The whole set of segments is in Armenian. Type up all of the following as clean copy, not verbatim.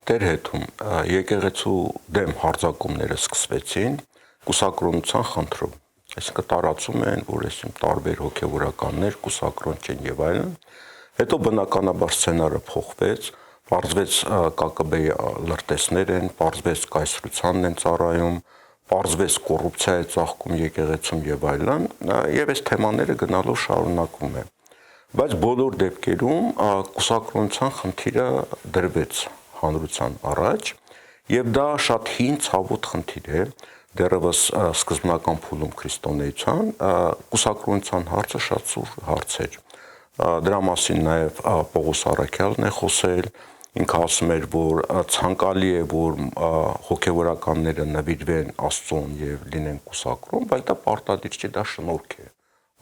Տեր հետում եկեղեցու դեմ հարձակումները սկսվեցին կուսակրոնության խնդրով։ Այսինքն տարածում են, որ այսինքն տարբեր հոգևորականներ կուսակրոն չեն եւ այլն։ Հետո բնականաբար սցենարը փոխվեց, պարզվեց ԿԿԲ-ի լրտեսներ են, պարզվեց կայսրությանն են ծառայում, պարզվեց կոռուպցիա է ծաղկում եկեղեցում եւ այլն, եւ այս թեմաները գնալով շարունակվում է։ Բայց բոլոր դեպքերում կուսակրոնության խնդիրը դրվեց հանրության առաջ եւ դա շատ հին ցավոտ խնդիր է դեռևս սկզբնական փուլում քրիստոնեության կուսակրոնության հարցը շատ սուր հարց էր դրա մասին նաեւ Պողոս Առաքյալն է խոսել ինքը ասում էր որ ցանկալի է որ հոգեվորականները նվիրվեն Աստծուն եւ լինեն կուսակրոն բայց դա պարտադիր չէ դա շնորհք է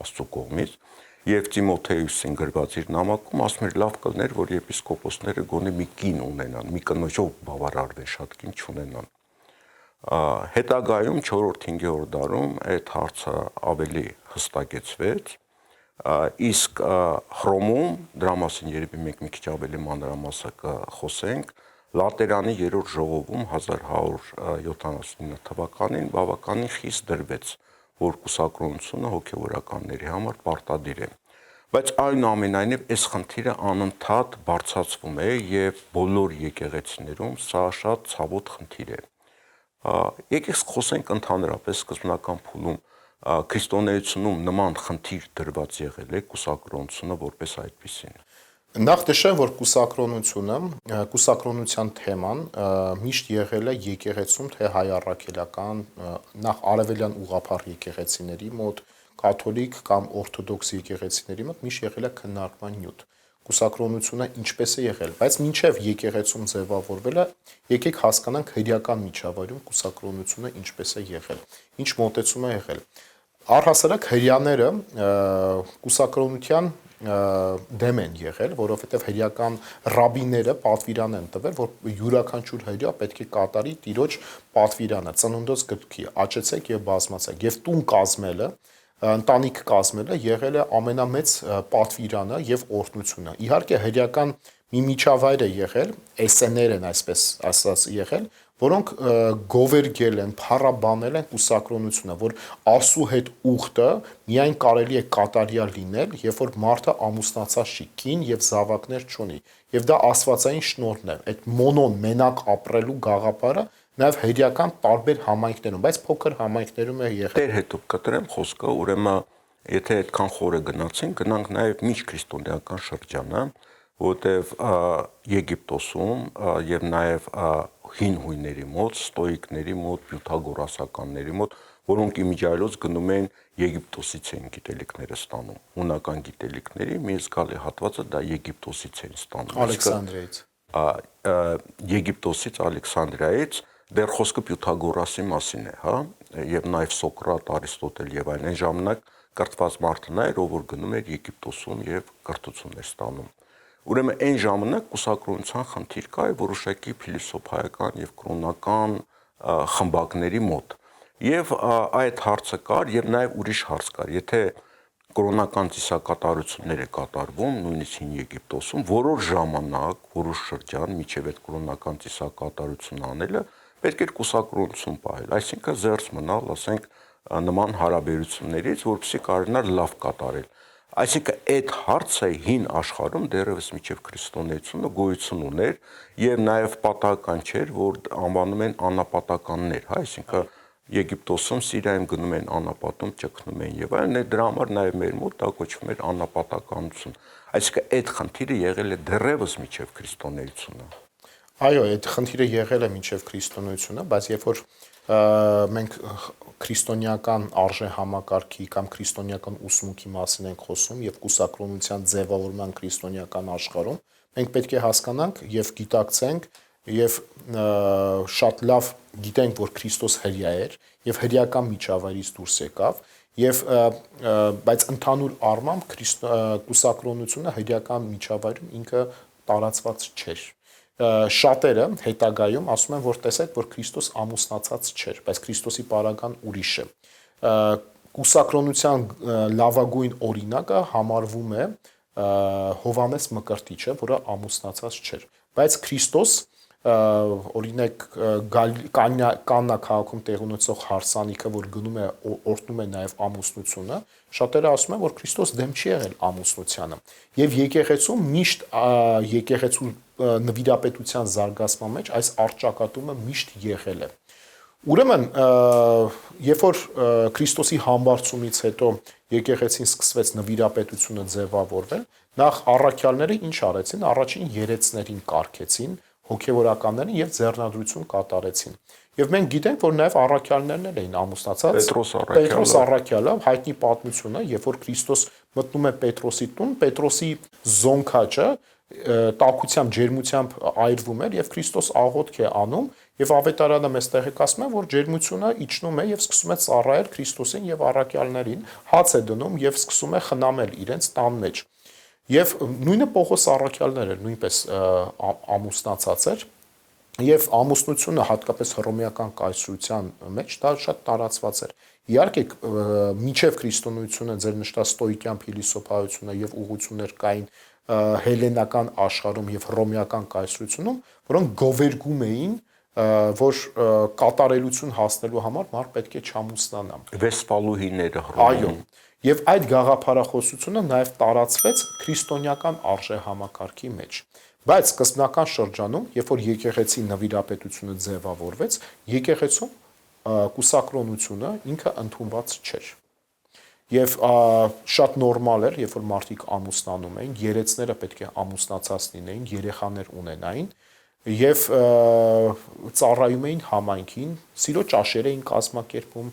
Աստծո կողմից Եվ Տիմոթեոսին գրված իր նամակում ասում էր լավ կլներ, որ եպիսկոպոսները գոնե մի կին ունենան, մի կնոջով բավարարվեն, շատ կին չունենան։ Հետագայում 4-5-րդ դարում այդ հարցը ավելի հստակեցվեց, իսկ Հռոմում դրա մասին երևի մենք մի քիչ ավելի մանրամասը կխոսենք, Լատերանի 3-րդ ժողովում 1179 թվականին բավականին խիստ դրվեց որ կուսակրոնությունը հոգևորականների համար պարտադիր է։ Բայց այնուամենայնիվ այս խնդիրը անընդհատ բարձրացվում է եւ բոլոր եկեղեցիներում սա շատ ցավոտ խնդիր է։ Եկեք խոսենք ընդհանրապես սկզբնական փուլում քրիստոնեությունում նման խնդիր դրված եղել է կուսակրոնությունը որպես այդպիսին։ Նախ նշեմ, որ կուսակրոնության թեման միշտ եղել է եկեղեցում, թե հայ առաքելական, նախ արևելյան ուղղափառ եկեղեցիների մոտ, կաթոլիկ կամ օրթոդոքս եկեղեցիների մոտ միշտ եղել է քննարկման նյութ։ Կուսակրոնությունը ինչպես է եղել, բայց մինչև եկեղեցում ձևավորվել է, եկեք հասկանանք հրեական միջավայրում կուսակրոնությունը ինչպես է եղել, ինչ մոտեցում է եղել։ Առհասարակ հրեաները կուսակրոնության դեմ են եղել, որովհետև հրեական ռաբիները պատվիրան են տվել, որ յուրաքանչյուր հրեա պետք է կատարի տիրոջ պատվիրանը, ծնունդոց գրքի, աճեցեք եւ բազմացեք։ Եվ տուն կազմելը, ընտանիք կազմելը եղել է ամենամեծ պատվիրանը եւ օրհնությունը։ Իհարկե հրեական մի միջավայր է եղել, էսեներ են այսպես ասած եղել, որոնք գովերգել են, փառաբանել են կուսակրոնությունը, որ Աստծո հետ ուխտը միայն կարելի է կատարյալ լինել, երբ որ մարդը ամուսնացած չի, կին եւ զավակներ չունի, եւ դա աստվածային շնորհն է։ Այդ մոնոն մենակ ապրելու գաղափարը նաեւ հրեական տարբեր համայնքներում, բայց փոքր համայնքներում է եղել։ Տեր հետո կտրեմ խոսքը, ուրեմն եթե այդքան խորը գնացինք, գնանք նաեւ միջքրիստոնեական շրջանը, որտեվ Եգիպտոսում եւ նաեւ հին հույների մոտ, ստոիկների մոտ, պյութագորասականների մոտ, որոնք իմիջիայլոց գնում են Եգիպտոսից են գիտելիքները ստանում։ Հունական գիտելիքների մի զգալի հատվածը դա Եգիպտոսից են ստանում։ Ալեքսանդրիայից։ Եգիպտոսից, Ալեքսանդրիայից դեռ խոսքը Պյութագորասի մասին է, հա, եւ նաեւ Սոկրատ, Արիստոտել եւ այլն։ Այն ժամանակ կրթված մարդն էր, ով որ գնում էր Եգիպտոսում եւ կրթություններ ստանում։ Ուրեմն այն ժամանակ կուսակրոնության խնդիր կա որոշակի փիլիսոփայական եւ կրոնական խմբակների մոտ։ Եվ այդ հարցը կար եւ նաեւ ուրիշ հարց կար, եթե կրոնական ծիսակատարություններ է կատարվում նույնիսկ հին Եգիպտոսում, որոշ ժամանակ, որոշ շրջան միջև այդ կրոնական ծիսակատարությունը անելը պետք է կուսակրոնություն պահել, այսինքն զերծ մնալ, ասենք, նման հարաբերություններից, որպեսզի կարողանար լավ կատարել։ Այսինքն այդ հարցը հին աշխարհում դեռևս միջև քրիստոնեությունը գոյություն ուներ եւ նաեւ պատահական չէր, որ անվանում են անապատականներ, հա, այսինքն Եգիպտոսում Սիրիայում գնում են անապատում, ճգնում են եւ այլն, դրա համար նաեւ մեր մոտ դա կոչվում էր անապատականություն։ Այսինքն այդ խնդիրը եղել է դեռևս միջև քրիստոնեությունը։ Այո, այդ խնդիրը եղել է միջև քրիստոնեությունը, բայց երբ որ մենք քրիստոնեական արժե համակարգի կամ քրիստոնեական ուսմունքի մասին ենք խոսում եւ կուսակրոնության ձևավորման քրիստոնեական աշխարհում, մենք պետք է հասկանանք եւ գիտակցենք եւ շատ լավ գիտենք, որ Քրիստոս հրյա էր եւ հրյական միջավայրից դուրս եկավ եւ բայց ընդհանուր առմամբ կուսակրոնությունը հրյական միջավայրում ինքը տարածված չէր։ Շատերը հետագայում ասում են, որ տեսեք, որ Քրիստոս ամուսնացած չէր, բայց Քրիստոսի պարագան ուրիշ է։ Կուսակրոնության լավագույն օրինակը համարվում է Հովհաննես Մկրտիչը, որը ամուսնացած չէր, բայց Քրիստոս օրինակ Կաննա քաղաքում տեղ ունեցող հարսանիքը, որ գնում է օրհնում է նաև ամուսնությունը, շատերը ասում են, որ Քրիստոս դեմ չի եղել ամուսնությանը։ Եվ եկեղեցում միշտ եկեղեցու նվիրապետության զարգացման մեջ այս առճակատումը միշտ եղել է։ Ուրեմն, երբ որ Քրիստոսի համբարձումից հետո եկեղեցին սկսվեց նվիրապետությունը ձևավորվել, նախ առաքյալները ինչ արեցին, առաջին երեցներին կարգեցին, հոգևորականներին եւ ձեռնադրություն կատարեցին։ Եվ մենք գիտենք, որ նաև առաքյալներն էլ էին ամուսնացած։ Պետրոս առաքյալը հայտնի պատմությունը, երբ որ Քրիստոս մտնում է Պետրոսի տուն, Պետրոսի զոնքաճը տաքությամբ, ջերմությամբ այրվում էր եւ Քրիստոս աղոթք է անում եւ ավետարանը մեզ տեղեկացնում է, որ ջերմությունը իջնում է եւ սկսում է ծառայել Քրիստոսին եւ առաքյալներին, հաց է դնում եւ սկսում է խնամել իրենց տան մեջ։ Եվ նույնը Պողոս առաքյալն էր նույնպես ամուսնացած էր եւ ամուսնությունը հատկապես հռոմեական կայսրության մեջ դա շատ տարածված էր։ Իհարկե մինչև քրիստոնեությունը ձեր նշտած ստոիկյան փիլիսոփայությունը եւ ուղղություններ կային հելենական աշխարհում եւ հռոմեական կայսրությունում, որոնք գովերգում էին, որ կատարելություն հասնելու համար մարդ պետք է չամուսնանա։ Վեսպալուհիները Այո։ Եվ այդ գաղափարախոսությունը նաև տարածվեց քրիստոնեական արժեհամակարգի մեջ։ Բայց սկզբնական շրջանում, երբ որ եկեղեցի նվիրապետությունը ձևավորվեց, եկեղեցում կուսակրոնությունը ինքը ընդունված չէր։ Եվ շատ նորմալ էր, երբ որ մարդիկ ամուսնանում էին, երեցները պետք է ամուսնացած լինեին, երեխաներ ունենային եւ ծառայում էին համայնքին, սիրո ճաշեր էին կազմակերպում,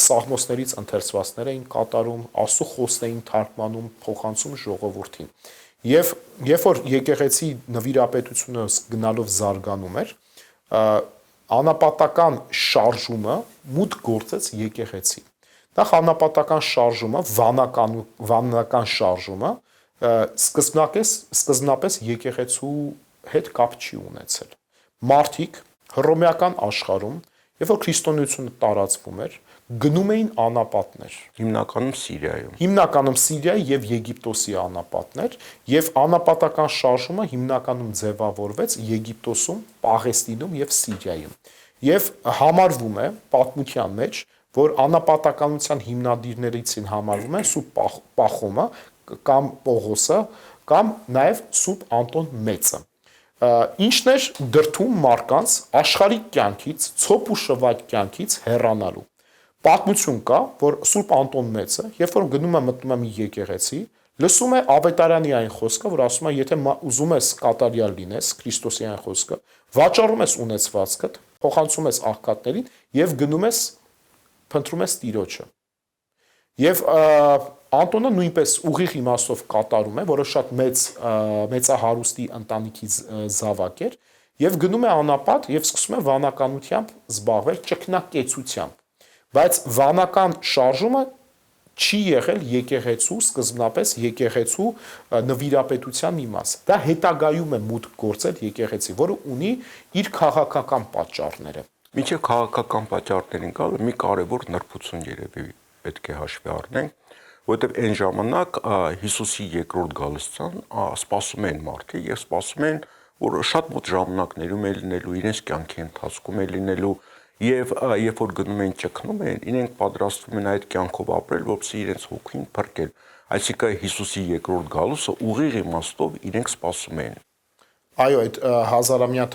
սաղմոսներից ընթերցվածներ էին կատարում, Աստծո խոսքն էին թարգմանում, փոխանցում ժողովրդին։ Եվ երբ որ եկեղեցի նվիրապետությունը գնալով զարգանում էր, անապատական շարժումը մուտք գործեց եկեղեցի։ Նախ անապատական շարժումը, վանական շարժումը սկզբնապես եկեղեցու հետ կապ չի ունեցել։ Մարդիկ հռոմեական աշխարհում, երբ որ քրիստոնեությունը տարածվում էր, գնում էին անապատներ։ Հիմնականում Սիրիայի եւ Եգիպտոսի անապատներ, եւ անապատական շարժումը հիմնականում ձևավորվեց Եգիպտոսում, Պաղեստինում եւ Սիրիայում։ Եվ համարվում է պատմության մեջ, որ անապատականության հիմնադիրներից համարվում են Սուրբ Պախոմը կամ Պողոսը կամ նաև Սուրբ Անտոն Մեծը։ Ինչն էր դրդում մարդկանց աշխարհիկ կյանքից, ցոփ ու շվայտ կյանքից հեռանալու։ Պատմություն կա, որ Սուրբ Անտոն Մեծը, երբ որ գնում է մտնում է մի եկեղեցի, լսում է ավետարանի այն խոսքը, որ ասում է, եթե ուզում ես կատարյալ լինես, Քրիստոսի այն խոսքը, վաճառում ես ունեցվածքդ, փոխանցում ես աղքատներին եւ գնում ես փնտրում ես Տիրոջը։ Եվ Անտոնը նույնպես ուղիղ իմաստով կատարում է, որը շատ մեծահարուստի ընտանիքի զավակ էր, եւ գնում է անապատ եւ սկսում է վանականությամբ զբաղվել, ճկնակեցությամբ։ Բայց վանական շարժումը չի եղել եկեղեցու սկզբնապես եկեղեցու նվիրապետության մի մաս։ Դա հետագայում է մուտք գործել եկեղեցի, որը ունի իր քաղաքական պատճառները։ Մինչև քաղաքական պատճառներին գալը մի կարևոր նրբություն երևի պետք է հաշվի առնենք, որովհետև այն ժամանակ Հիսուսի երկրորդ գալստյան սպասում են մարդիկ եւ սպասում են, որ շատ մոտ ժամանակներում է լինելու, իրենց կյանքի ընթացքում է լինելու եւ երբ որ գնում են ճգնում են, իրենք պատրաստվում են այդ կյանքով ապրել, որպեսզի իրենց հոգին փրկել։ Այսինքն Հիսուսի երկրորդ գալուստը ուղիղ իմաստով իրենք սպասում են։ Այո, այդ հազարամյա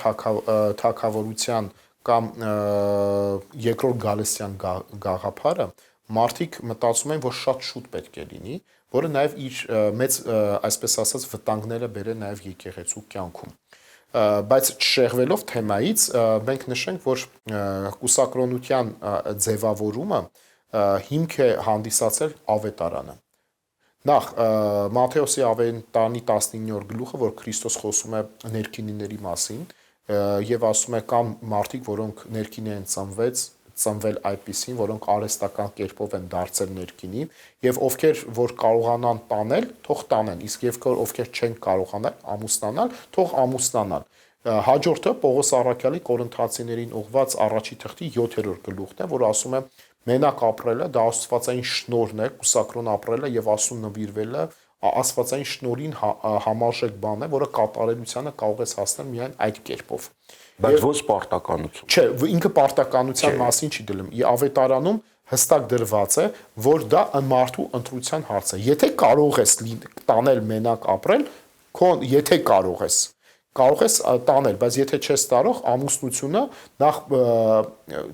թագավորության կամ երկրորդ գալստյան գաղափարը մարդիկ մտածում են, որ շատ շուտ պետք է լինի, որը նաև իր մեծ, այսպես ասած, վտանգները բերել նաև եկեղեցու կյանքում։ Բայց չշեղվելով թեմայից, մենք նշենք, որ կուսակրոնության ձևավորումը հիմք է հանդիսացել ավետարանը։ Նախ Մատթեոսի ավետարանի 19-րդ գլուխը, որ Քրիստոս խոսում է ներքինիների մասին, եւ ասում է կան մարդիկ, որոնք ներքին են ծնվել այդպիսին, որոնք արհեստական կերպով են դարձել ներքինի, եւ ովքեր որ կարողանան տանել, թող տանեն, իսկ ովքեր չեն կարողանալ ամուսնանալ, թող ամուսնանան։ Հաջորդը Պողոս առաքյալի Կորինթացիներին ուղված առաջի թղթի 7-րդ գլուխն է, որ ասում է մենակ ապրելը դա աստվածային շնորհն է, կուսակրոն ապրելը եւ Աստծուն նվիրվելը աստվածային շնորհին համարժեք բան է, որը կատարելությանը կարող ես հասնել միայն այդ կերպով։ Բայց ոչ պարտականություն։ Չէ, ինքը պարտականության մասին չի դնում։ Ավետարանում հստակ դրված է, որ դա մարդու ընտրության հարց է։ Եթե կարող ես տանել մենակ ապրել, եթե կարող ես տանել, բայց եթե չես կարող, ամուսնությունը նախ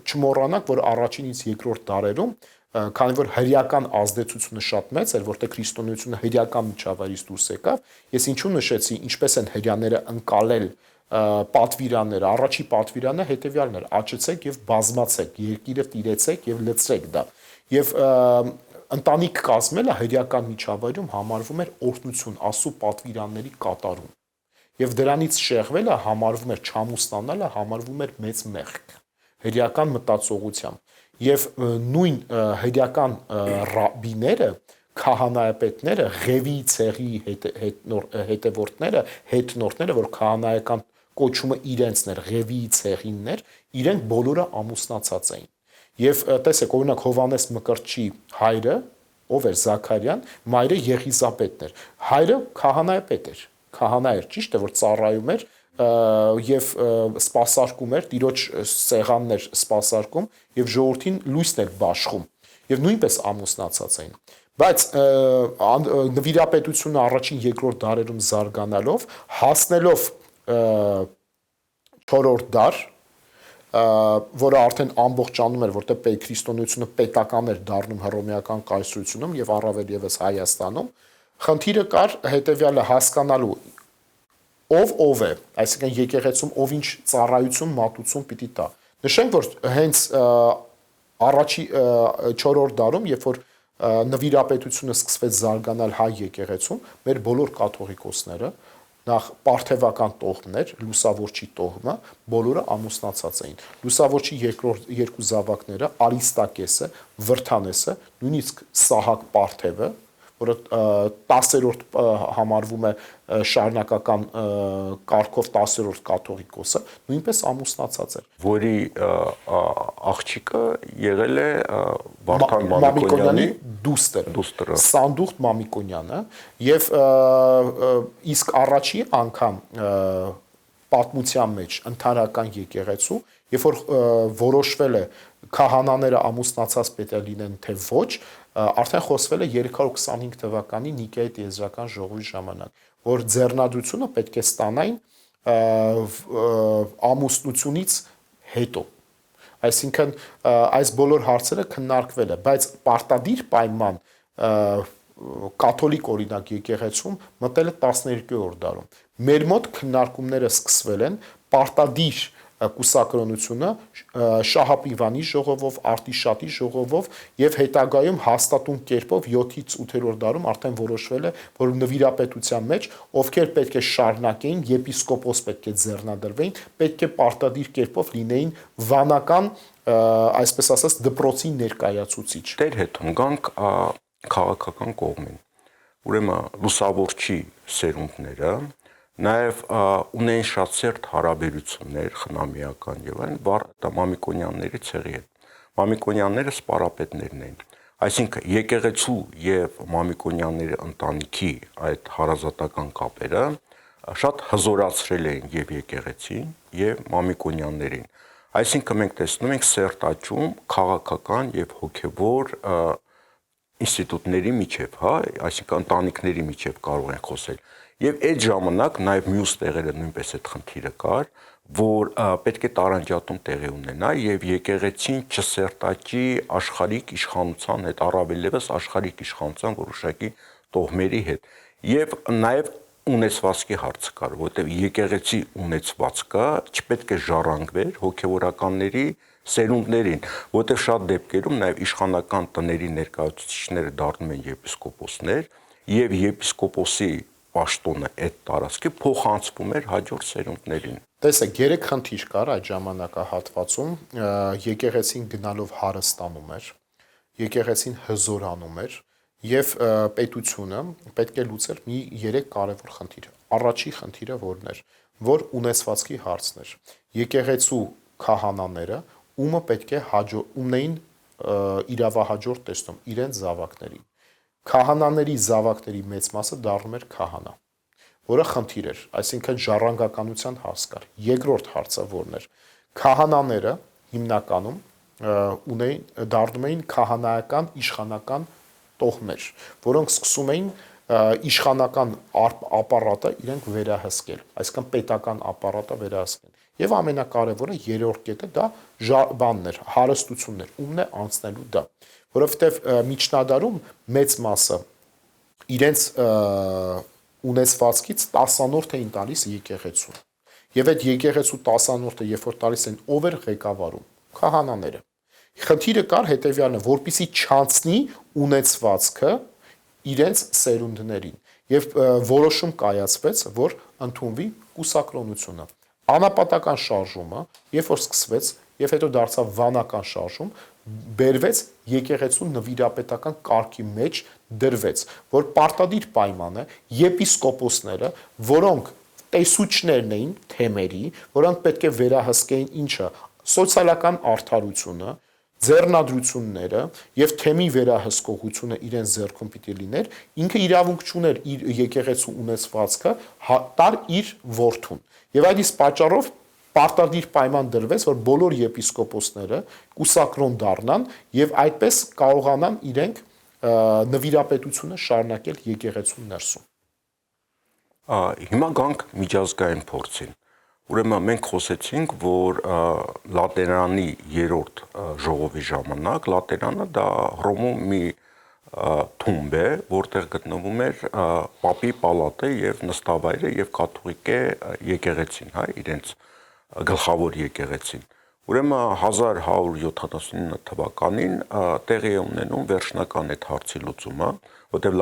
չմոռանաք, որ առաջինից երկրորդ դարերում, քանի որ հրեական ազդեցությունը շատ մեծ էր, որտեղ քրիստոնեությունը հրեական միջավայրից դուրս եկավ, ես ինչու նշեցի, ինչպես են հրեաները ընկալել պատվիրանները, առաջի պատվիրանը հետևյալն էր՝ աճեցեք եւ բազմացեք, երկիրը տիրեցեք եւ լցրեք դա։ Եվ ընտանիք կազմելը հրեական միջավայրում համարվում էր օրհնություն, Աստծո պատվիրանների կատարում։ Եվ դրանից շեղվելը համարվում էր չամուսնանալը, համարվում էր մեծ մեղք հրեական մտածողությամբ։ Եւ նույն հրեական ռաբիները, քահանայապետները, Ղևի ցեղի հետնորդները, որ քահանայական կոչումը իրենցն էր, Ղևի ցեղինն էր, իրենք բոլորը ամուսնացած էին։ Եվ տեսեք, օրինակ Հովանես Մկրտչի հայրը, ով էր Զաքարյան, մայրը Եղիզապետն էր։ Հայրը քահանայապետ էր, քահանա էր, ճիշտ է, որ ծառայում էր եւ սպասարկում էր, տիրոջ սեղանն էր սպասարկում եւ ժողովրդին լույսն էր բաշխում եւ նույնպես ամուսնացած էին։ Բայց նվիրապետությունը առաջին երկրորդ դարերում զարգանալով, հասնելով 4-րդ դար, որը արդեն ամբողջանում էր, որտեղ քրիստոնեությունը պետական էր դառնում հռոմեական կայսրությունում եւ առավել եւս Հայաստանում, խնդիրը կար հետեւյալը հասկանալու ով է, այսինքն եկեղեցում ով ինչ ծառայություն, մատուցում պիտի տա։ Նշենք, որ հենց առաջի 4-րդ դարում, երբ որ նվիրապետությունը սկսվեց զարգանալ հայ եկեղեցում, մեր բոլոր կաթողիկոսները, նախ պարթևական տոհմներ, լուսավորչի տոհմը, բոլորը ամուսնացած էին։ Լուսավորչի երկու զավակները, Արիստակեսը, Վրթանեսը, նույնիսկ Սահակ Պարթևը, որը 10-րդ համարվում է շարունակական կարգով 10-րդ կաթողիկոսը, նույնպես ամուսնացած էր։ Որի աղջիկը եղել է Վարդան Մամիկոնյանի դուստրը, Սանդուղտ Մամիկոնյանը, եւ իսկ առաջի անգամ պատմության մեջ ընդհանրական եկեղեցու, երբ որ որոշվել է քահանաները ամուսնացած պետք է լինեն թե ոչ, արդեն խոսվել է 325 թվականի Նիկեայի տիեզերական ժողովի ժամանակ, որ ձեռնադրությունը պետք է ստանային ամուսնությունից հետո։ Այսինքն այս բոլոր հարցերը քննարկվել է, բայց պարտադիր պայման կաթոլիկ օրինակ եկեղեցում մտել է 12-րդ դարում։ Մեր մոտ քննարկումները սկսվել են պարտադիր կուսակրոնությունը Շահապիվանի ժողովով, Արտիշատի ժողովով եւ հետագայում հաստատուն կերպով 7-ից 8-րդ դարում արդեն որոշվել է, որ նվիրապետության մեջ ովքեր պետք է շարունակեին, եպիսկոպոս պետք է ձեռնադրվեին, պետք է պարտադիր կերպով լինեին վանական, այսպես ասած, դպրոցի ներկայացուցիչ։ Դեր հետում գանք քաղաքական կողմին։ Ուրեմն լուսավորչի սերունդները նաև ունեն շատ սերտ հարաբերություններ, խնամիական եւ այլն Մամիկոնյանների ցեղի հետ։ Մամիկոնյանները սպարապետներն են։ Այսինքն եկեղեցու եւ Մամիկոնյանների ընտանիքի այդ հարազատական կապերը շատ հզորացրել էին եւ եկեղեցին եւ Մամիկոնյաններին։ Այսինքն մենք տեսնում ենք սերտ աճում քաղաքական եւ հոգեվոր ինստիտուտների միջև, այսինքն ընտանիքների միջև կարող են խոսել։ Եվ այդ ժամանակ նաև մյուս տեղերը նույնպես այդ խնդիրը կար, որ պետք է տարանջատում տեղի ունենա եւ եկեղեցին չսերտաճի աշխարհիկ իշխանության հետ, առավել եւս աշխարհիկ իշխանության որոշակի տոհմերի հետ։ Եվ նաև ունեցվածքի հարցը կար, որտեղ եկեղեցի ունեցվածքը չպետք է ժառանգվեր հոգեվորականների սերունդներին, որտեղ շատ դեպքերում նաև իշխանական տների ներկայացուցիչները դառնում են եպիսկոպոսներ եւ եպիսկոպոսի պաշտոնը այդ տարածքի փոխանցվում էր հաջորդ սերունդներին։ Տեսեք, 3 խնդիր կար այդ ժամանակահատվածում, եկեղեցին գնալով հարստանում էր, եկեղեցին հզորանում էր եւ պետությունը պետք է լուծեր մի 3 կարևոր խնդիր։ Առաջի խնդիրը որն էր, որ ունեցվածքի հարցն էր։ Եկեղեցու քահանաները ումը պետք է ունեին իրավահաջորդ տեսնում իրենց զավակներին։ քահանաների զավակների մեծ մասը դառնում էր քահանա, որը խնդիր էր, այսինքն ժառանգականության հարց կար։ Երկրորդ հարցը որն էր, քահանաները հիմնականում դառնում էին քահանայական իշխանական տոհմեր, որոնք սկսում էին իշխանական ապարատը իրենք վերահսկել, այսինքն պետական ապարատը վերահսկել։ Եվ ամենակարևորը երրորդ կետը դա բանն էր, հարստությունն էր, ումն է անցնելու դա, որովհետև միջնադարում մեծ մասը իրենց ունեցվածքից 10-րդ էին տալիս եկեղեցուն։ Եվ այդ եկեղեցու 10-րդը երբ որ տալիս են, ով էր ղեկավարում, քահանաները։ Խնդիրը կար հետևյալն է, որպեսզի չանցնի ունեցվածքը իրենց սերունդներին եւ որոշում կայացվեց, որ ընդունվի կուսակրոնությունը։ Անապատական շարժումը, երբ որ սկսվեց եւ հետո դարձավ վանական շարժում, բերվեց եկեղեցու նվիրապետական կարգի մեջ դրվեց, որ պարտադիր պայման է եպիսկոպոսները, որոնք տեսուչներն էին թեմերի, որոնք պետք է վերահսկեին ինչը սոցիալական արդարությունը, ձեռնադրությունները եւ թեմի վերահսկողությունը իրեն ձեռքում պիտի լիներ, ինքը իրավունք չուներ իր եկեղեցու ունեցվածքը տար իր որդուն։ Եվ այդ իսկ պատճառով պարտադիր պայման դրվեց, որ բոլոր եպիսկոպոսները կուսակրոն դառնան եւ այդպես կարողանան իրենք նվիրապետությունը շարունակել եկեղեցու ներսում։ Հիմա գանք միջազգային փորձին։ Ուրեմն մենք խոսեցինք, որ Լատերանի երրորդ ժողովի ժամանակ Լատերանը դա Հռոմում մի թումբ է, որտեղ գտնվում էր Պապի պալատը եւ նստավայրը եւ կաթողիկե եկեղեցին, հա, իրենց գլխավոր եկեղեցին։ Ուրեմն 1179 թվականին տեղի է ունենում վերջնական այդ հարցի լուծումը, որտեղ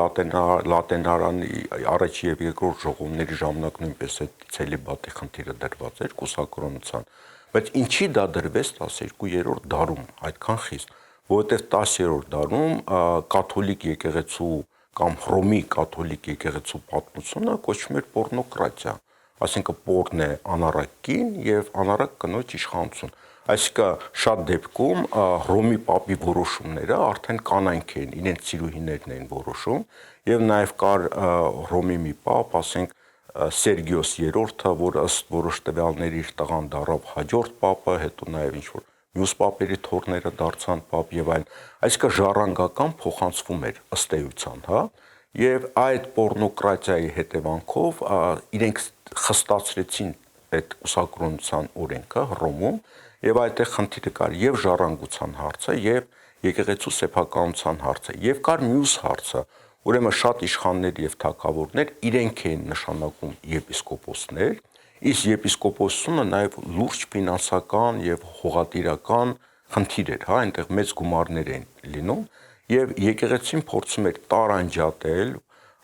Լատերանի առաջի եւ երկրորդ ժողովների ժամանակ նույնպես այդ ցելիբատի խնդիրը դրված էր կուսակրոնության, բայց ինչի դա դրվեց 12-րդ դարում այդքան խիստ, որովհետեւ 10-րդ դարում կաթոլիկ եկեղեցու կամ Հռոմի կաթոլիկ եկեղեցու պատմությունը կոչվում էր պորնոկրատիա, այսինքն պորն է անառակ կին եւ անառակ կնոջ իշխանություն։ Այսինքն շատ դեպքում Հռոմի պապի որոշումները արդեն կանայք էին, իրենց սիրուհիներն էին որոշում եւ նաեւ կար Հռոմի մի պապ, ասենք Սերգիոս III-ը, որ ըստ որոշ տվյալների իր տղան դառավ հաջորդ պապը, հետո նաեւ ինչ որ մյուս պապերի թոռները դարձան պապ եւ այլն։ Այսինքն ժառանգական փոխանցվում էր ըստ էության, հա, եւ այդ պորնոկրատիայի հետևանքով իրենք խստացրեցին այդ կուսակրոնության օրենքը Հռոմում եւ այդտեղ խնդիրը կար եւ ժառանգության հարցը եւ եկեղեցու սեփականության հարցը եւ կար մյուս հարցը, ուրեմն շատ իշխաններ եւ թագավորներ իրենք էին նշանակում եպիսկոպոսներ, իսկ եպիսկոպոսությունը նաեւ լուրջ ֆինանսական եւ հողատիրական խնդիր էր, հա, այնտեղ մեծ գումարներ են լինում եւ եկեղեցին փորձում էր տարանջատել,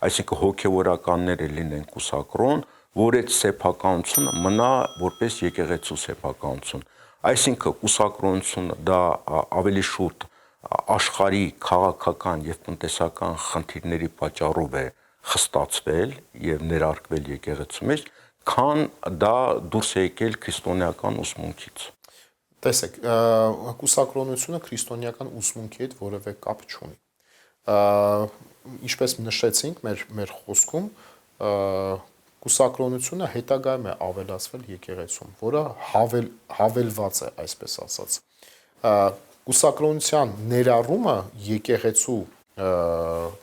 այսինքն հոգեվորականները լինեն կուսակրոն, որ այդ սեփականությունը մնա որպես եկեղեցու սեփականություն։ Այսինքն կուսակրոնությունը դա ավելի շուտ աշխարհի քաղաքական եւ տնտեսական խնդիրների պատճառով է խստացվել եւ ներարկվել եկեղեցու մեջ, քան դա դուրս է եկել քրիստոնեական ուսմունքից։ Տեսեք, կուսակրոնությունը քրիստոնեական ուսմունքի հետ որևէ կապ չունի։ Ինչպես նշեցինք մեր խոսքում, կուսակրոնությունը հետագայում է ավելացվել եկեղեցում, որը հավելված է, այսպես ասած։ Կուսակրոնության ներառումը եկեղեցու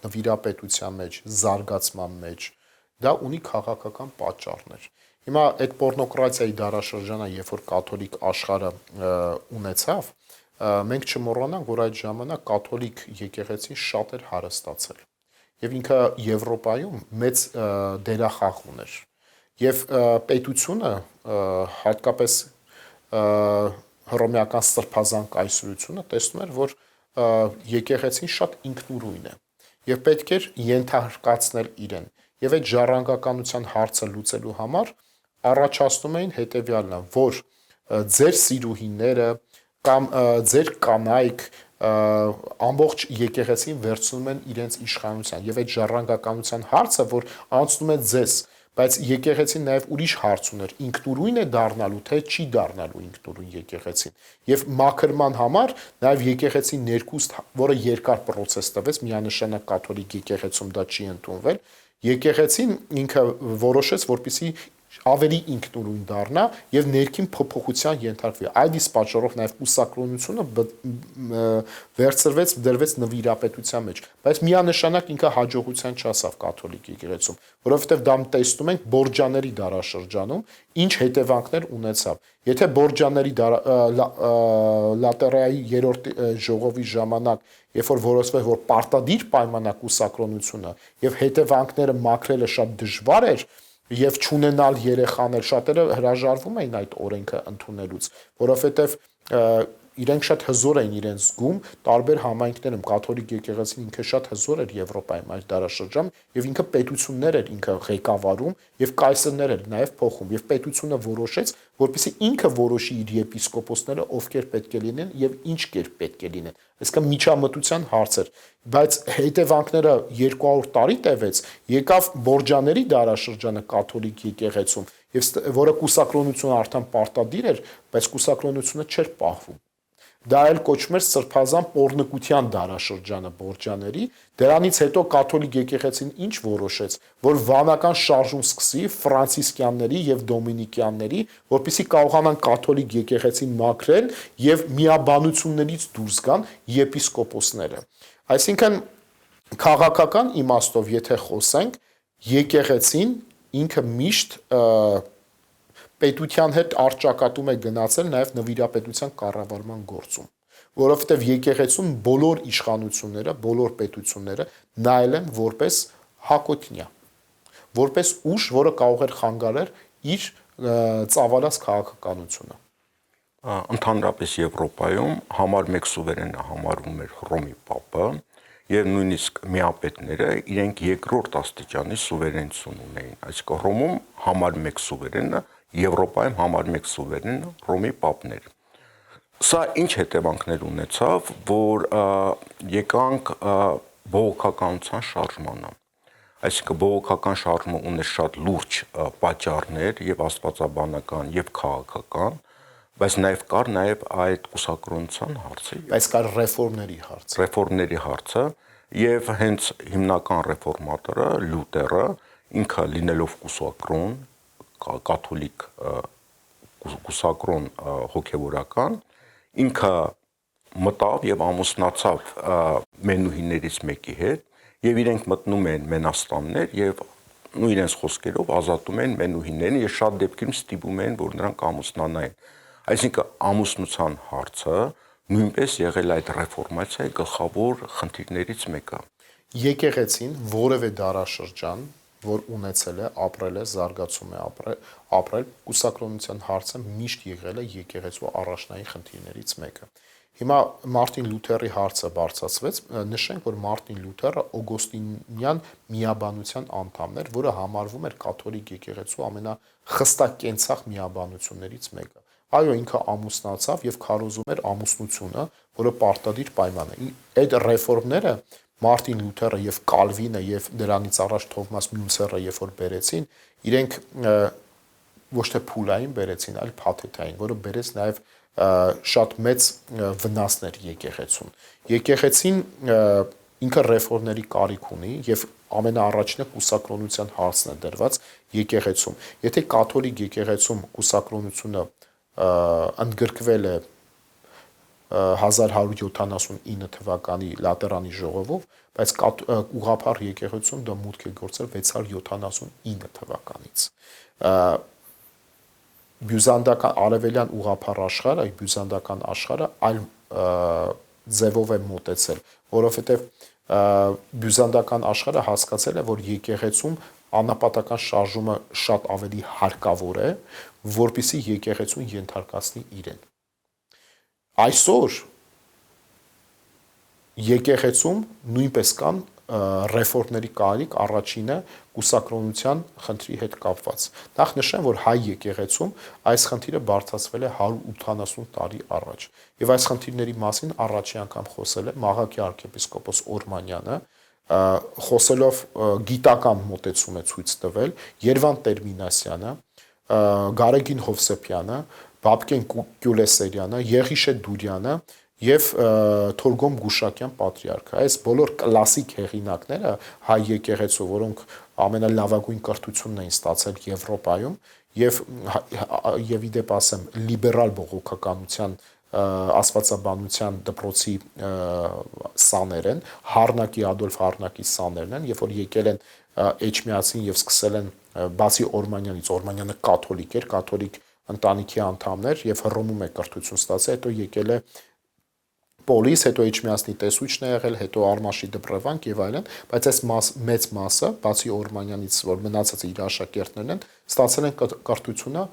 նվիրապետության մեջ, զարգացման մեջ, դա ունի քաղաքական պատճառներ։ Հիմա այդ պորնոկրատիայի դարաշրջանը, երբ որ կաթոլիկ աշխարհը ունեցավ, մենք չմոռանանք, որ այդ ժամանակ կաթոլիկ եկեղեցին շատ էր հարստացել։ Եվ ինքը Եվրոպայում մեծ դերախաղ ուներ։ Եվ պետությունը, հատկապես հռոմեական սրբազան կայսրությունը տեսնում էր, որ եկեղեցին շատ ինքնուրույն է եւ պետք էր ենթարկացնել իրեն։ Եվ այդ ժառանգականության հարցը լուծելու համար առաջացնում էին հետեւյալն, որ ձեր սիրուհիները կամ ձեր կանայք ամբողջ եկեղեցին վերցնում են իրենց իշխանության եւ այդ ժառանգականության հարցը, որ անցնում է ձեզ, Բայց եկեղեցին նաև ուրիշ հարց ուներ, ինքնուրույն է դառնալու, թե չի դառնալու ինքնուրույն եկեղեցին։ Եվ մաքրման համար նաև եկեղեցի ներկուստ, որը երկար process տվեց, միանշանակ կաթոլիկ եկեղեցում դա չի ընդունվել, եկեղեցին ինքը որոշեց, որպեսզի ավելի ինքնուրույն դառնա եւ ներքին փոփոխության ենթարկվի։ Այդ իսկ պատճառով նաեւ կուսակրոնությունը վերցրվեց, դրվեց նվիրապետության մեջ, բայց միանշանակ ինքը հաջողության չասավ կաթոլիկ եկեղեցում, որովհետեւ դա տեսնում ենք Բորջաների դարաշրջանում ինչ հետևանքներ ունեցավ։ Եթե Բորջաների Լատերայի երրորդ ժողովի ժամանակ, երբ որ որոշվեց, որ պարտադիր պայմանակ կուսակրոնությունը եւ հետևանքները մաքրելը շատ դժվար էր, եւ չունենալ երեխաներ, շատերը հրաժարվում էին այդ օրենքը ընդունելուց, որովհետեւ իրենք շատ հզոր էին իրենց զգում տարբեր համայնքներում կաթոլիկ եկեղեցին ինքը շատ հզոր էր Եվրոպայում այդ դարաշրջանում եւ ինքը պետություններ էր ինքը ղեկավարում եւ կայսրներ էր նաեւ փոխում եւ պետությունը որոշեց որպեսզի ինքը որոշի իր եպիսկոպոսները ովքեր պետք է լինեն եւ ինչ կերպ պետք է լինեն այսինքն միջամտության հարց էր բայց հետևանքները 200 տարի տևեց եկավ Բորջաների դարաշրջանը կաթոլիկ եկեղեցում եւ որը կուսակրոնությունը արդեն պարտադիր էր բայց կուսակրոնությունը չէր պահվում Դա էլ կոչվում էր սրբազան պոռնկության դարաշրջանը Բորջաների, դրանից հետո կաթոլիկ եկեղեցին ինչ որոշեց, որ վանական շարժում սկսի ֆրանցիսկյանների եւ դոմինիկյանների, որպեսզի կարողանան կաթոլիկ եկեղեցին մաքրել եւ միաբանություններից դուրս գան եպիսկոպոսները։ Այսինքն քաղաքական իմաստով եթե խոսենք, եկեղեցին ինքը միշտ պետության հետ արճակատում է գնացել նաև նվիրապետության կառավարման գործում, որովհետև եկեղեցում բոլոր իշխանությունները, բոլոր պետությունները նայել են որպես հակոտնյա, որպես ուժ, որը կարող էր խանգարել իր ծավալած քաղաքականությունը։ Ընդհանրապես Եվրոպայում համար 1 սուվերենը համարվում էր Հռոմի Պապը եւ նույնիսկ միապետները իրենք երկրորդ աստիճանի սուվերենություն ունեին, այսինքն Հռոմում համար 1 սուվերենը Եվրոպայում համար 1 սուվերենը Հռոմի Պապն էր։ Սա ինչ հետևանքներ ունեցավ, որ եկանք բողոքականության շարժմանը։ Այսինքն բողոքական շարժումը ուներ շատ լուրջ պատճառներ եւ աստվածաբանական եւ քաղաքական, բայց նաեւ կար նաեւ այդ կուսակրոնության հարցը։ Բայց կար ռեֆորմների հարցը։ Ռեֆորմների հարցը եւ հենց հիմնական ռեֆորմատորը Լյութերը ինքը լինելով կուսակրոն կաթոլիկ կուսակրոն հոգևորական ինքը մտավ եւ ամուսնացավ մենուհիներից մեկի հետ եւ իրենք մտնում են մենաստաններ եւ իրենց խոսքերով ազատում են մենուհիներին եւ շատ դեպքերում ստիպում են որ նրանք ամուսնանային այսինքն ամուսնության հարցը նույնպես եղել այդ ռեֆորմացիայի գլխավոր խնդիրներից մեկը եկեղեցին որևէ դարաշրջան որ ունեցել է, ապրել է, զարգացում է ապրել, կուսակրոնության հարցը միշտ եղել է եկեղեցու առաջնային խնդիրներից մեկը։ Հիմա Մարտին Լյութերի հարցը բարձրացվեց, նշենք, որ Մարտին Լյութերը օգոստինյան միաբանության անդամն էր, որը համարվում էր կաթոլիկ եկեղեցու ամենախստակ կենցաղ միաբանություններից մեկը։ Այո, ինքը ամուսնացավ եւ քարոզում էր ամուսնությունը, որը պարտադիր պայման է։ Այդ ռեֆորմները Մարտին Լյութերը եւ Կալվինը եւ դրանից առաջ Թովմաս Մյունցերը երբ որ բերեցին, իրենք ոչ թե փուլային բերեցին, այլ փաթեթային, որը բերեց նաեւ շատ մեծ վնասներ եկեղեցուն։ Եկեղեցին ինքը ռեֆորմների կարիք ունի եւ ամենաառաջինը կուսակրոնության հարցն է դրված եկեղեցում։ Եթե կաթոլիկ եկեղեցում կուսակրոնությունը ընդգրկվել է 1179 թվականի Լատերանի ժողովով, բայց ուղղափառ եկեղեցում դա մուտք է գործել 679 թվականից։ Բյուզանդական արևելյան ուղղափառ աշխարհը, բյուզանդական աշխարհը այլ ձևով է մոտեցել, որովհետև բյուզանդական աշխարհը հասկացել է, որ եկեղեցում անապատական շարժումը շատ ավելի հարկավոր է, որպեսզի եկեղեցուն ենթարկացնի իրեն։ Այսօր եկեղեցում նույնպես կան ռեֆորմների կարիք, առաջինը կուսակրոնության խնդրի հետ կապված։ Նախ նշեմ, որ հայ եկեղեցում այս խնդիրը բարձրացվել է 180 տարի առաջ։ Եվ այս խնդիրների մասին առաջի անգամ խոսել է Մաղաքի arczepiskopos Օրմանյանը, խոսելով գիտական մոտեցում է ցույց տվել Երվանդ Տեր-Մինասյանը, Գարեգին Հովսեփյանը, Բաբկեն Կյուլեսերյանը, Եղիշե Դուրյանը եւ Թորգոմ Գուշակյան պատրիարքը։ Այս բոլոր կլասիկ հեղինակները հայ եկեղեցու, որոնք ամենալավագույն կրթությունն էին ստացել Եվրոպայում եւ իդեպ ասեմ լիբերալ բողոքականության աստվածաբանության դպրոցի սաներ են, Հարնակի Ադոլֆ Հարնակի սաներն են, երբ որ եկել են Էջմիածին եւ սկսել են բացի Օրմանյանից, Օրմանյանը կաթոլիկ էր, կաթոլիկ ընտանիքի անդամներ եւ Հռոմում է կրթություն ստացել, հետո եկել է Պոլիս, հետո Էջմիածնի տեսուչն է եղել, հետո Արմաշի դպրևանք եւ այլն, բայց այս մեծ մասը, բացի Օրմանյանից, որ մնացածը իր աշակերտներն են, ստացել են կրթությունը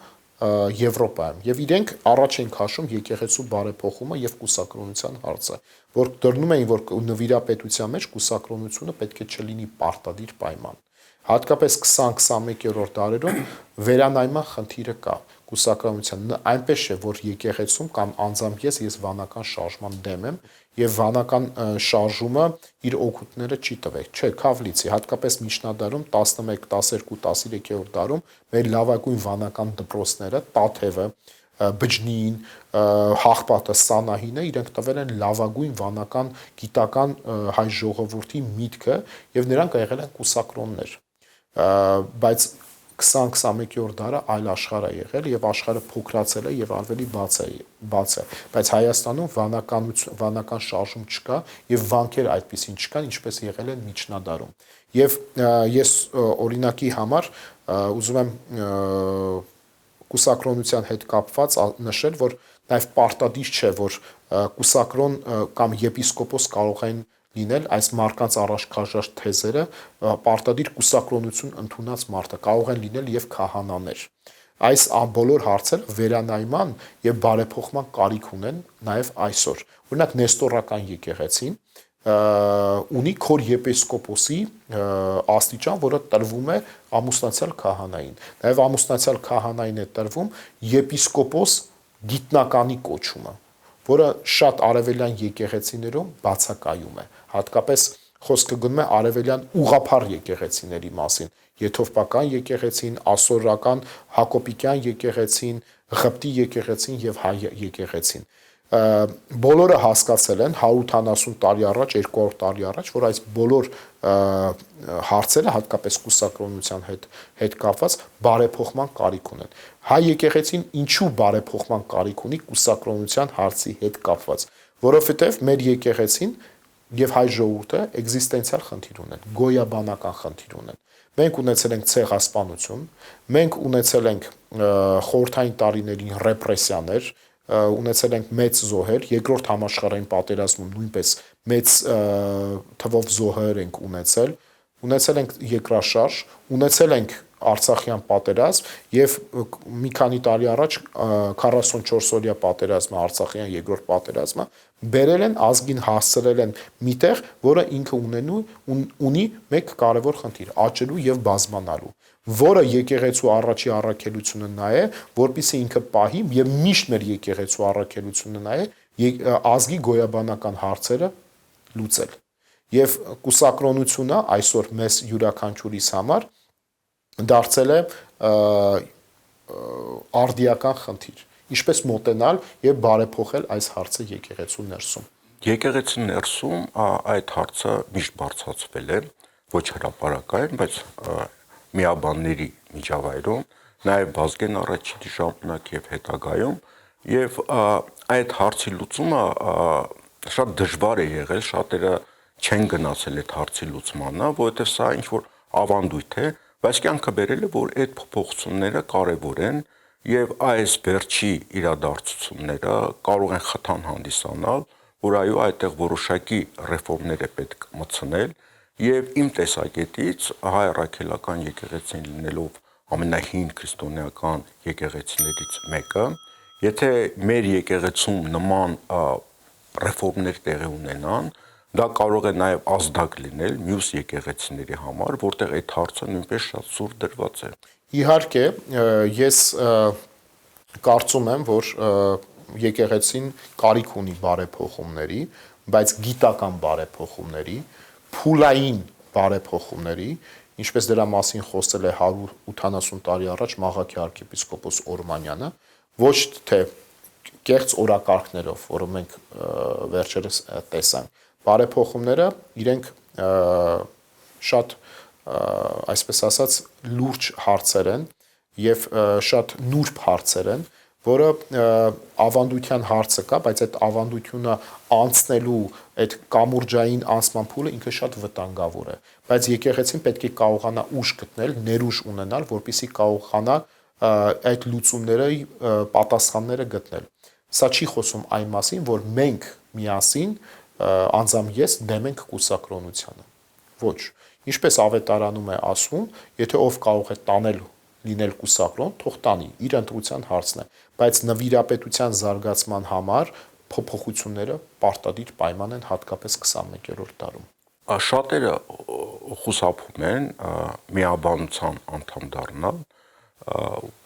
Եվրոպայում եւ իրենք առաջ են քաշում եկեղեցու բարեփոխումը եւ կուսակրոնության հարցը, որ դրնում էին, որ նվիրապետության մեջ կուսակրոնությունը պետք է չլինի պարտադիր պայման։ Հատկապես 20-21-րդ դարերում վերանայման խնդիրը կա կուսակրոնության, այնպես չէ, որ եկեղեցում կամ անձամբ ես վանական շարժման դեմ եմ եւ վանական շարժումը իր օգուտները չի տվել, չէ, Քավլիցի, հատկապես միջնադարում 11, 12, 13-րդ դարում մեր լավագույն վանական դպրոցները, Տաթևը, Բջնին, Հաղպատը, Սանահինը իրենք տվել են լավագույն վանական գիտական հայ ժողովրդի միտքը եւ նրանք եղել են կուսակրոններ, բայց 20-21-րդ դարը այլ աշխարհ է եղել եւ աշխարհը փոքրացել է եւ ավելի բաց է, բայց Հայաստանում վանական շարժում չկա եւ վանքեր այդպեսին չկան, ինչպես եղել են միջնադարում։ Եվ ես օրինակի համար ուզում եմ կուսակրոնության հետ կապված նշել, որ նաեւ պարտադիր չէ, որ կուսակրոն կամ եպիսկոպոս կարող են լինել այս մարդկանց առաջ քաշած թեզերը պարտադիր կուսակրոնություն ընդունած մարդը կարող են լինել եւ քահանաներ։ Այս բոլոր հարցերը վերանայման եւ բարեփոխման կարիք ունեն նաեւ այսօր։ Օրինակ Նեստորական եկեղեցին ունի քոր եպիսկոպոսի աստիճան, որը տրվում է ամուսնացյալ քահանային։ Նաեւ ամուսնացյալ քահանային է տրվում եպիսկոպոս գիտնականի կոչումը, որը շատ արևելյան եկեղեցիներում բացակայում է, հատկապես խոսքը գնում է արևելյան ուղղափառ եկեղեցիների մասին, Եթովպական եկեղեցին, ասորական, հակոբիկյան եկեղեցին, Ղպտի եկեղեցին եւ հայ եկեղեցին։ Բոլորը հասկացել են 180 տարի առաջ, 200 տարի առաջ, որ այս բոլոր հարցերը հատկապես կուսակրոնության հետ կապված բարեփոխման կարիք ունեն։ Հայ եկեղեցին ինչու բարեփոխման կարիք ունի կուսակրոնության հարցի հետ կապված, որովհետև մեր եկեղեցին եւ հայ ժողովուրդը էգզիստենցիալ խնդիր ունեն, գոյաբանական խնդիր ունեն։ Մենք ունեցել ենք ցեղասպանություն, մենք ունեցել ենք խորհրդային տարիներին ռեպրեսիաներ, ունեցել ենք մեծ զոհեր, երկրորդ համաշխարհային պատերազմում նույնպես մեծ թվով զոհեր ենք ունեցել ենք երկրաշարժ, ունեցել ենք Արցախյան պատերազմ եւ մի քանի տարի առաջ 44-օրյա պատերազմը, Արցախյան երկրորդ պատերազմը բերել են ազգին հասցրել են միտեղ, որը ինքը ունի մեկ կարևոր խնդիր՝ աճելու եւ բազմանալու, որը եկեղեցու առաջի առաքելությունը նա է, որպեսզի ինքը պահի եւ միշտ մեր եկեղեցու առաքելությունը նա է ազգի գոյաբանական հարցերը լուծել։ Եվ կուսակրոնությունը այսօր մեզ յուրաքանչյուրիս համար դարձել է արդիական խնդիր, ինչպես մոտենալ եւ բարեփոխել այս հարցը եկեղեցու ներսում։ Եկեղեցու ներսում այդ հարցը միշտ բարձրացվել է, ոչ հրապարակային, բայց միաբանների միջավայրում, նաեւ Բազգեն առաջին ժամանակ եւ հետագայում, եւ այդ հարցի լուծումը շատ դժվար է եղել, շատերը չեն գնացել այդ հարցի լուծմանը, որովհետեւ սա ինչ որ ավանդույթ է, բայց կյանքը բերել է, որ այդ փոփոխությունները կարևոր են եւ այս վերջի իրադարձությունները կարող են խթան հանդիսանալ, որ այո, այդտեղ որոշակի ռեֆորմներ է պետք մտցնել եւ իմ տեսակետից հայ առաքելական եկեղեցին լինելով ամենահին քրիստոնեական եկեղեցիներից մեկը, եթե մեր եկեղեցում նման ռեֆորմներ տեղի ունենան, դա կարող է նաև ազդակ լինել մյուս եկեղեցիների համար, որտեղ այդ հարցը նույնպես շատ սուր դրված է։ Իհարկե, ես կարծում եմ, որ եկեղեցին կարիք ունի բարեփոխումների, բայց գիտական բարեփոխումների, փուլային բարեփոխումների, ինչպես դրա մասին խոսել է 180 տարի առաջ Մաղաքի arczepiskopos Օրմանյանը, ոչ թե կեղծ օրակարգներով, որը մենք վերջերս տեսանք, բարեփոխումները իրենք շատ այսպես ասած լուրջ հարցեր են եւ շատ նուրբ հարցեր են, որը ավանդության հարցը կա, բայց այդ ավանդությունը անցնելու այդ կամուրջային անցման փուլը ինքը շատ վտանգավոր է, բայց եկեղեցին պետք է կարողանա ուժ գտնել, ներուժ ունենալ, որպեսզի կարողանա այդ լուծումների պատասխանները գտնել։ Սա չի խոսում այն մասին, որ մենք միասին անձամբ ես դեմ ենք կուսակրոնությանը։ Ոչ։ Ինչպես ավետարանում է ասում, եթե ով կարող է տանել լինել կուսակրոն, թող տանի, իր ընտրության հարցն է, բայց նվիրապետության զարգացման համար փոփոխությունները պարտադիր պայման են հատկապես 21-րդ դարում։ Շատերը խուսափում են միաբանության անդամ դառնալ,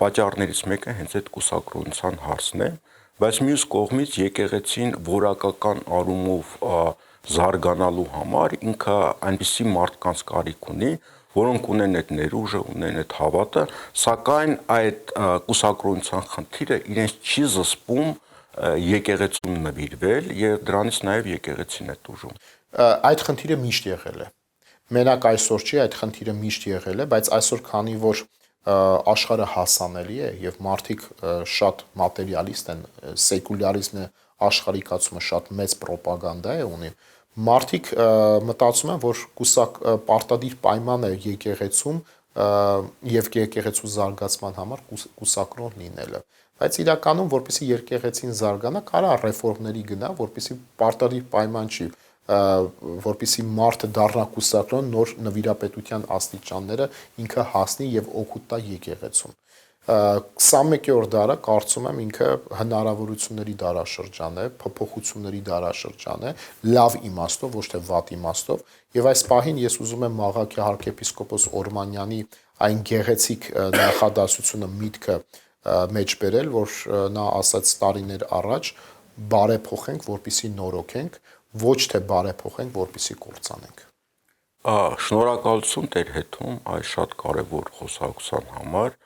պատճառներից մեկը հենց այդ կուսակրոնության հարցն է, բայց մյուս կողմից եկեղեցին որակական առումով զարգանալու համար ինքը այնպիսի մարդկանց կարիք ունի, որոնք ունեն այդ ներուժը, ունեն այդ հավատը, սակայն այդ կուսակրոնության խնդիրը իրենց չի զսպում եկեղեցուն նվիրվել եւ դրանից նաեւ եկեղեցին է տուժում։ Այդ խնդիրը միշտ եղել է։ Մենակ այսօր չի, այդ խնդիրը միշտ եղել է, բայց այսօր քանի որ աշխարհը հասանելի է եւ մարդիկ շատ մատերիալիստ են, սեկուլյարիզմը աշխարհիկացումը շատ մեծ ռոպագանդա է ունի, մարդիկ մտածում են, որ պարտադիր պայման է եկեղեցում եւ եկեղեցու զարգացման համար կուսակրոն լինելը, բայց իրականում որպեսզի եկեղեցին զարգանա, կարա ռեֆորմների գնա, որպեսզի պարտադիր պայման չի, որպեսզի մարդը դառնա կուսակրոն, նոր նվիրապետության աստիճանները ինքը հասնի եւ օգուտ տա եկեղեցուն։ 21-րդ դարը կարծում եմ ինքը հնարավորությունների դարաշրջան է, փոփոխությունների դարաշրջան է, լավ իմաստով, ոչ թե վատ իմաստով, եւ այս պահին ես ուզում եմ Մաղաքի arczepiskopos Օրմանյանի այն գեղեցիկ նախադասությունը միտքը մեջ բերել, որ նա ասաց տարիներ առաջ բարեփոխենք, որպեսզի նորոգենք, ոչ թե բարեփոխենք, որպեսզի կործանենք։ Շնորհակալություն Տեր հետում այս շատ կարևոր խոսակցության համար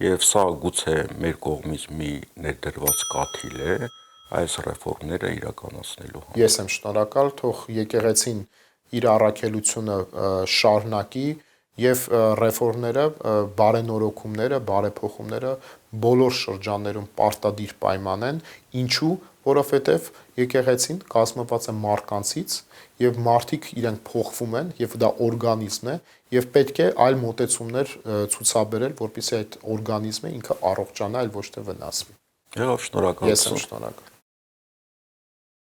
եւ սա գուցե մեր կողմից մի ներդրված կաթիլ է այս ռեֆորմները իրականացնելու համար։ Ես եմ շնորհակալ, թող եկեղեցին իր առաքելությունը շարունակի եւ ռեֆորմները, բարենորոգումները, բարեփոխումները բոլոր շրջաններում պարտադիր պայման են, ինչու, որովհետեւ եկեղեցին կազմված է մարդկանցից եւ մարդիկ իրենք փոխվում են եւ դա օրգանիզմ է եւ պետք է այլ մոտեցումներ ցուցաբերել, որպեսզի այդ օրգանիզմը ինքը առողջանա, այլ ոչ թե վնասվի։ Եվ շնորհակալություն։ Ես եմ շնորհակալ։